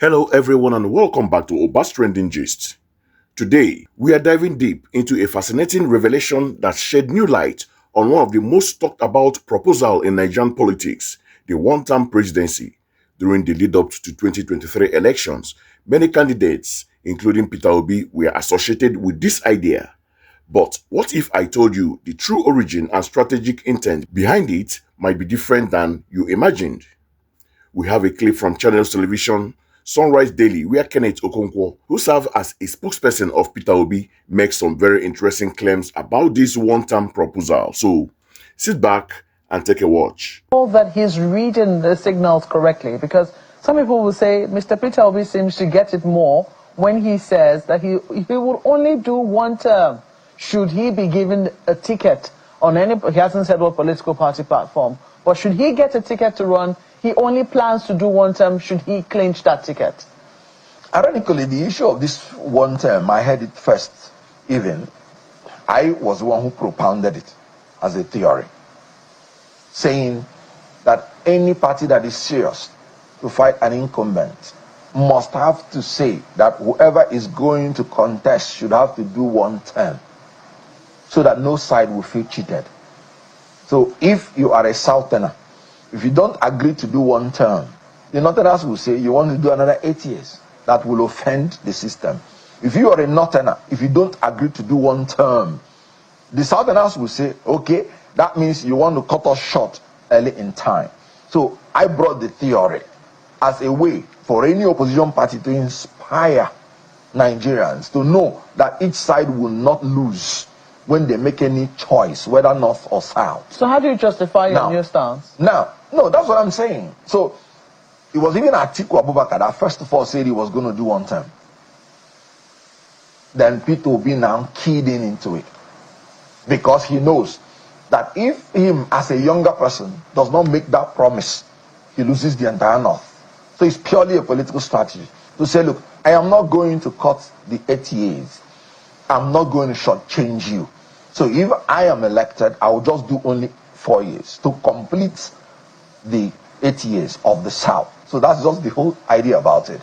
Hello everyone and welcome back to Oba's Trending Gist. Today, we are diving deep into a fascinating revelation that shed new light on one of the most talked about proposals in Nigerian politics, the one-term presidency. During the lead-up to 2023 elections, many candidates, including Peter Obi, were associated with this idea. But what if I told you the true origin and strategic intent behind it might be different than you imagined? We have a clip from Channels Television Sunrise Daily where Kenneth Okonkwo, who serves as a spokesperson of Peter Obi, makes some very interesting claims about this one-term proposal. So sit back and take a watch. That he's reading the signals correctly, because some people will say Mr. Peter Obi seems to get it more when he says that he will only do one term. Should he be given a ticket on any, he hasn't said what political party platform, but should he get a ticket to run, he only plans to do one term should he clinch that ticket. Ironically, the issue of this one term, I heard it first, even. I was the one who propounded it as a theory, saying that any party that is serious to fight an incumbent must have to say that whoever is going to contest should have to do one term, so that no side will feel cheated. So if you are a Southerner, if you don't agree to do one term, the Northerners will say you want to do another 8 years. That will offend the system. If you are a Northerner, if you don't agree to do one term, the Southerners will say, okay, that means you want to cut us short early in time. So I brought the theory as a way for any opposition party to inspire Nigerians to know that each side will not lose when they make any choice, whether north or south. So how do you justify your new stance? No, that's what I'm saying. So it was even Atiku Abubakar that first of all said he was going to do one term. Then Peter Obi now keyed into it, because he knows that if him as a younger person does not make that promise, he loses the entire north. So it's purely a political strategy to say, look, I am not going to cut the 8 years. I'm not going to shortchange you. So if I am elected, I will just do only 4 years to complete the 8 years of the South. So that's just the whole idea about it.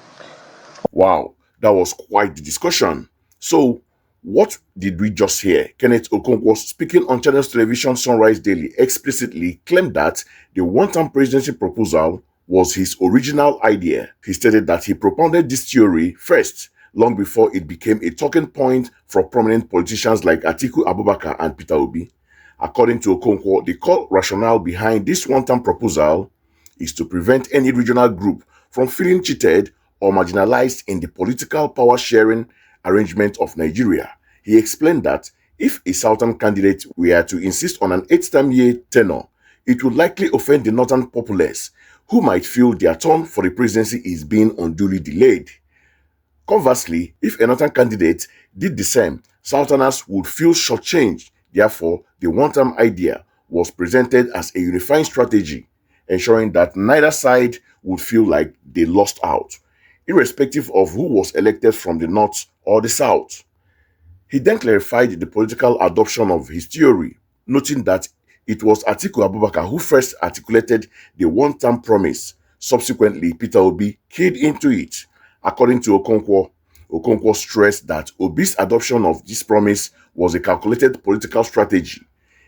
Wow, that was quite the discussion. So what did we just hear? Kenneth Okonkwo, speaking on Channels Television Sunrise Daily, explicitly claimed that the one-term presidency proposal was his original idea. He stated that he propounded this theory first, long before it became a talking point for prominent politicians like Atiku Abubakar and Peter Obi. According to Okonkwo, the core rationale behind this one-term proposal is to prevent any regional group from feeling cheated or marginalized in the political power-sharing arrangement of Nigeria. He explained that if a southern candidate were to insist on an 8-term year tenure, it would likely offend the northern populace, who might feel their turn for the presidency is being unduly delayed. Conversely, if a northern candidate did the same, Southerners would feel shortchanged. Therefore, the one-term idea was presented as a unifying strategy, ensuring that neither side would feel like they lost out, irrespective of who was elected from the north or the south. He then clarified the political adoption of his theory, noting that it was Atiku Abubakar who first articulated the one-term promise. Subsequently, Peter Obi keyed into it. According to Okonkwo, Okonkwo stressed that Obi's adoption of this promise was a calculated political strategy.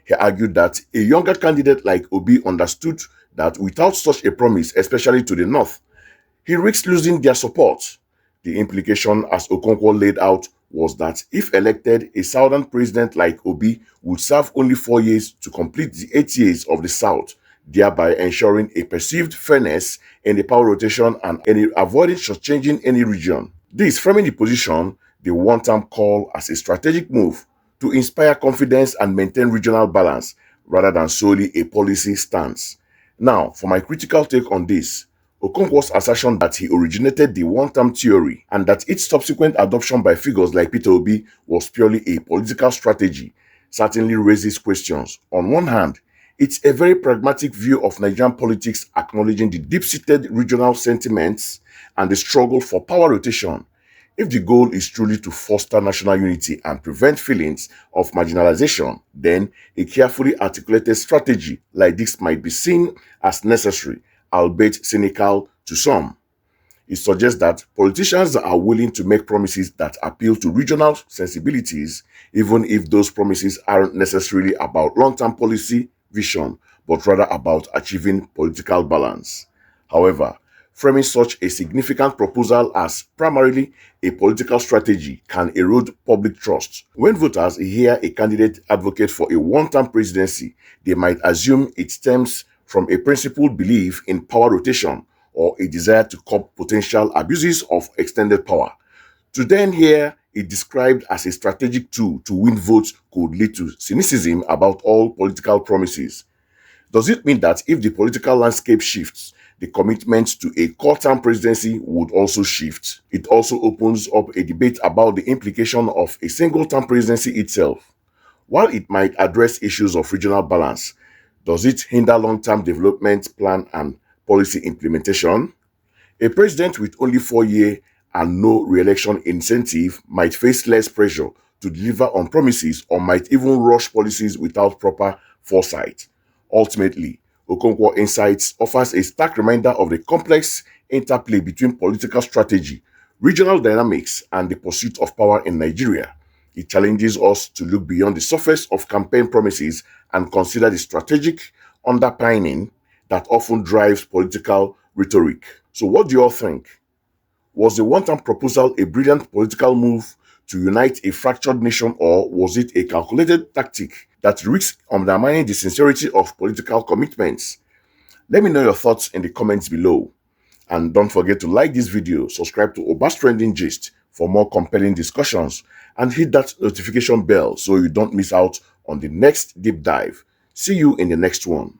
He argued that a younger candidate like Obi understood that without such a promise, especially to the north, he risks losing their support. The implication, as Okonkwo laid out, was that if elected, a southern president like Obi would serve only 4 years to complete the 8 years of the south, thereby ensuring a perceived fairness in the power rotation and avoiding shortchanging any region. This framing the position, the one-term call, as a strategic move to inspire confidence and maintain regional balance rather than solely a policy stance. Now, for my critical take on this, Okonkwo's assertion that he originated the one-term theory and that its subsequent adoption by figures like Peter Obi was purely a political strategy certainly raises questions. On one hand, it's a very pragmatic view of Nigerian politics, acknowledging the deep-seated regional sentiments and the struggle for power rotation. If the goal is truly to foster national unity and prevent feelings of marginalization, then a carefully articulated strategy like this might be seen as necessary, albeit cynical to some. It suggests that politicians are willing to make promises that appeal to regional sensibilities, even if those promises aren't necessarily about long-term policy vision, but rather about achieving political balance. However, framing such a significant proposal as primarily a political strategy can erode public trust. When voters hear a candidate advocate for a one-term presidency, they might assume it stems from a principled belief in power rotation or a desire to curb potential abuses of extended power. To then hear it described as a strategic tool to win votes could lead to cynicism about all political promises. Does it mean that if the political landscape shifts, the commitment to a core-term presidency would also shift? It also opens up a debate about the implication of a single-term presidency itself. While it might address issues of regional balance, does it hinder long-term development plan and policy implementation? A president with only 4 years and no re-election incentive might face less pressure to deliver on promises or might even rush policies without proper foresight. Ultimately, Okonkwo Insights offers a stark reminder of the complex interplay between political strategy, regional dynamics, and the pursuit of power in Nigeria. It challenges us to look beyond the surface of campaign promises and consider the strategic underpinning that often drives political rhetoric. So, what do you all think? Was the one-time proposal a brilliant political move to unite a fractured nation, or was it a calculated tactic that risks undermining the sincerity of political commitments? Let me know your thoughts in the comments below. And don't forget to like this video, subscribe to Oba's Trending Gist for more compelling discussions, and hit that notification bell so you don't miss out on the next deep dive. See you in the next one.